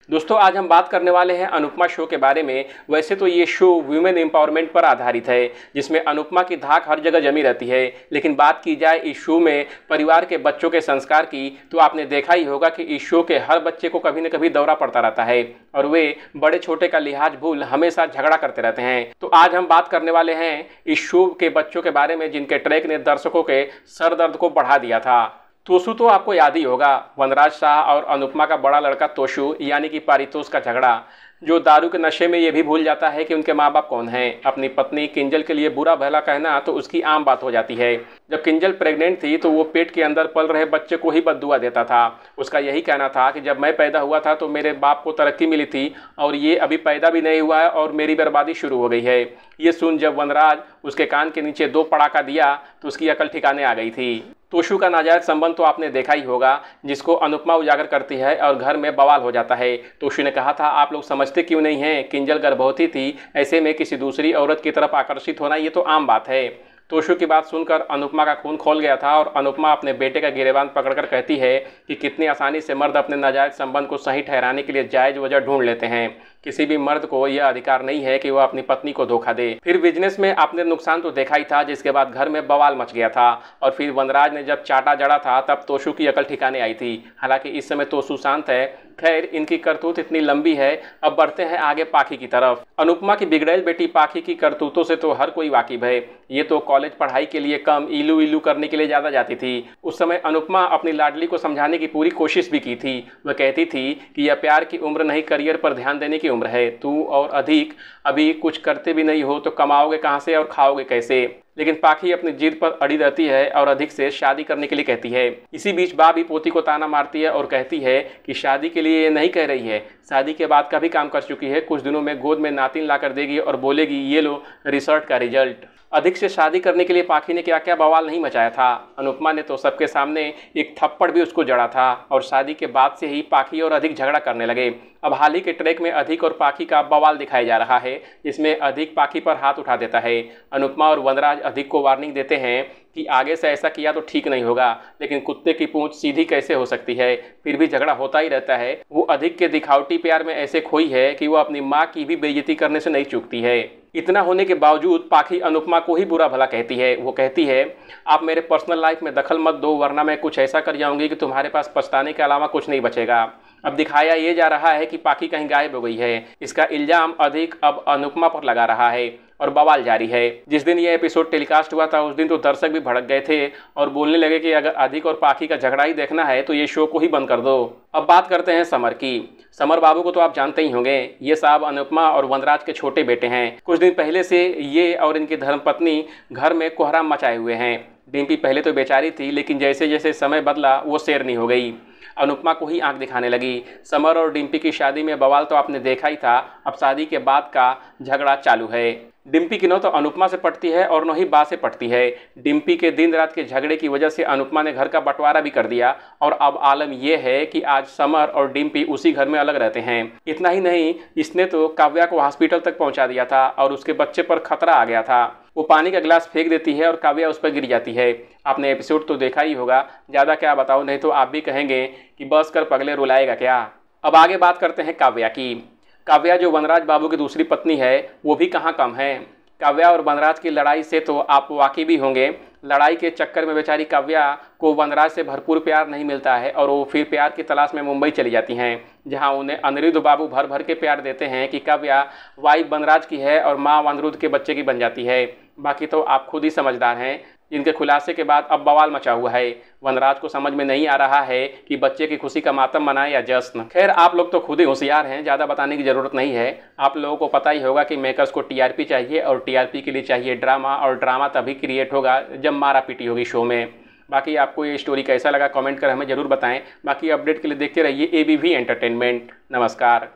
दोस्तों आज हम बात करने वाले हैं अनुपमा शो के बारे में। वैसे तो ये शो वुमेन एम्पावरमेंट पर आधारित है, जिसमें अनुपमा की धाक हर जगह जमी रहती है। लेकिन बात की जाए इस शो में परिवार के बच्चों के संस्कार की, तो आपने देखा ही होगा कि इस शो के हर बच्चे को कभी न कभी दौरा पड़ता रहता है और वे बड़े छोटे का लिहाज भूल हमेशा झगड़ा करते रहते हैं। तो आज हम बात करने वाले हैं इस शो के बच्चों के बारे में, जिनके ट्रैक ने दर्शकों के सर दर्द को बढ़ा दिया था। तोशु तो आपको याद ही होगा, वनराज शाह और अनुपमा का बड़ा लड़का तोशु यानी कि पारितोष का झगड़ा, जो दारू के नशे में ये भी भूल जाता है कि उनके माँ बाप कौन हैं। अपनी पत्नी किंजल के लिए बुरा भला कहना तो उसकी आम बात हो जाती है। जब किंजल प्रेग्नेंट थी तो वो पेट के अंदर पल रहे बच्चे को ही बद्दुआ देता था। उसका यही कहना था कि जब मैं पैदा हुआ था तो मेरे बाप को तरक्की मिली थी और ये अभी पैदा भी नहीं हुआ है और मेरी बर्बादी शुरू हो गई है। ये सुन जब वनराज उसके कान के नीचे 2 पड़ाका दिया तो उसकी अकल ठिकाने आ गई थी। तोशु का नाजायज संबंध तो आपने देखा ही होगा, जिसको अनुपमा उजागर करती है और घर में बवाल हो जाता है। तोशु ने कहा था, आप लोग समझते क्यों नहीं हैं, किंजल गर्भवती थी, ऐसे में किसी दूसरी औरत की तरफ आकर्षित होना ये तो आम बात है। तोशु की बात सुनकर अनुपमा का खून खोल गया था और अनुपमा अपने बेटे का गिरेबान पकड़कर कहती है कि कितनी आसानी से मर्द अपने नाजायज संबंध को सही ठहराने के लिए जायज वजह ढूंढ लेते हैं। किसी भी मर्द को यह अधिकार नहीं है कि वह अपनी पत्नी को धोखा दे। फिर बिजनेस में आपने नुकसान तो देखा ही था, जिसके बाद घर में बवाल मच गया था और फिर वनराज ने जब चाटा जड़ा था तब तोशु की अकल ठिकाने आई थी। हालांकि इस समय तोशु शांत है। खैर, इनकी करतूत इतनी लंबी है। अब बढ़ते हैं आगे पाखी की तरफ। अनुपमा की बिगड़ैल बेटी पाखी की करतूतों से तो हर कोई वाकिफ है। ये तो कॉलेज पढ़ाई के लिए कम, इलू इलू करने के लिए ज़्यादा जाती थी। उस समय अनुपमा अपनी लाडली को समझाने की पूरी कोशिश भी की थी। वह कहती थी कि यह प्यार की उम्र नहीं, करियर पर ध्यान देने की उम्र है। तू और अधिक अभी कुछ करते भी नहीं हो तो कमाओगे कहाँ से और खाओगे कैसे। लेकिन पाखी अपनी जिद पर अड़ी रहती है और अधिक से शादी करने के लिए कहती है। इसी बीच बाबी पोती को ताना मारती है और कहती है कि शादी के लिए ये नहीं कह रही है, शादी के बाद का भी काम कर चुकी है। कुछ दिनों में गोद में नातिन ला कर देगी और बोलेगी ये लो रिसर्च का रिजल्ट। अधिक से शादी करने के लिए पाखी ने क्या क्या बवाल नहीं मचाया था। अनुपमा ने तो सबके सामने एक थप्पड़ भी उसको जड़ा था और शादी के बाद से ही पाखी और अधिक झगड़ा करने लगे। अब हाल ही के ट्रैक में अधिक और पाखी का बवाल दिखाया जा रहा है, जिसमें अधिक पाखी पर हाथ उठा देता है। अनुपमा और वनराज अधिक को वार्निंग देते हैं कि आगे से ऐसा किया तो ठीक नहीं होगा, लेकिन कुत्ते की पूंछ सीधी कैसे हो सकती है। फिर भी झगड़ा होता ही रहता है। वो अधिक के दिखावटी प्यार में ऐसे खोई है कि वो अपनी माँ की भी बेइज्जती करने से नहीं चूकती है। इतना होने के बावजूद पाखी अनुपमा को ही बुरा भला कहती है। वो कहती है, आप मेरे पर्सनल लाइफ में दखल मत दो, वरना मैं कुछ ऐसा कर जाऊंगी कि तुम्हारे पास पछताने के अलावा कुछ नहीं बचेगा। अब दिखाया ये जा रहा है कि पाखी कहीं गायब हो गई है। इसका इल्जाम अधिक अब अनुपमा पर लगा रहा है और बवाल जारी है। जिस दिन ये एपिसोड टेलीकास्ट हुआ था उस दिन तो दर्शक भी भड़क गए थे और बोलने लगे कि अगर अधिक और पाखी का झगड़ा ही देखना है तो ये शो को ही बंद कर दो। अब बात करते हैं समर की। समर बाबू को तो आप जानते ही होंगे। ये साहब अनुपमा और वनराज के छोटे बेटे हैं। कुछ दिन पहले से ये और इनकी धर्मपत्नी घर में कोहराम मचाए हुए हैं। डिम्पी पहले तो बेचारी थी, लेकिन जैसे जैसे समय बदला वो शेरनी हो गई, अनुपमा को ही आंख दिखाने लगी। समर और डिम्पी की शादी में बवाल तो आपने देखा ही था। अब शादी के बाद का झगड़ा चालू है। डिम्पी की न तो अनुपमा से पटती है और न ही बा से पटती है। डिम्पी के दिन रात के झगड़े की वजह से अनुपमा ने घर का बंटवारा भी कर दिया और अब आलम यह है कि आज समर और डिम्पी उसी घर में अलग रहते हैं। इतना ही नहीं, इसने तो काव्या को हॉस्पिटल तक पहुंचा दिया था और उसके बच्चे पर खतरा आ गया था। वो पानी का गिलास फेंक देती है और काव्या उस पर गिर जाती है। आपने एपिसोड तो देखा ही होगा, ज़्यादा क्या बताओ, नहीं तो आप भी कहेंगे कि बस कर पगले रुलाएगा क्या। अब आगे बात करते हैं काव्या की। काव्या जो वनराज बाबू की दूसरी पत्नी है, वो भी कहाँ कम है। काव्या और वनराज की लड़ाई से तो आप वाकिफ भी होंगे। लड़ाई के चक्कर में बेचारी काव्या को वनराज से भरपूर प्यार नहीं मिलता है और वो फिर प्यार की तलाश में मुंबई चली जाती हैं, जहां उन्हें अनिरुद्ध बाबू भर भर के प्यार देते हैं कि काव्या वाइफ वनराज की है और माँ अनिरुद्ध के बच्चे की बन जाती है। बाकी तो आप खुद ही समझदार हैं। जिनके खुलासे के बाद अब बवाल मचा हुआ है। वनराज को समझ में नहीं आ रहा है कि बच्चे की खुशी का मातम मनाए या जश्न। खैर, आप लोग तो खुद ही होशियार हैं, ज़्यादा बताने की ज़रूरत नहीं है। आप लोगों को पता ही होगा कि मेकर्स को टीआरपी चाहिए और टीआरपी के लिए चाहिए ड्रामा, और ड्रामा तभी क्रिएट होगा जब मारा पीटी होगी शो में। बाकी आपको ये स्टोरी कैसा लगा कमेंट कर हमें ज़रूर बताएं। बाकी अपडेट के लिए देखते रहिए एबीवी एंटरटेनमेंट। नमस्कार।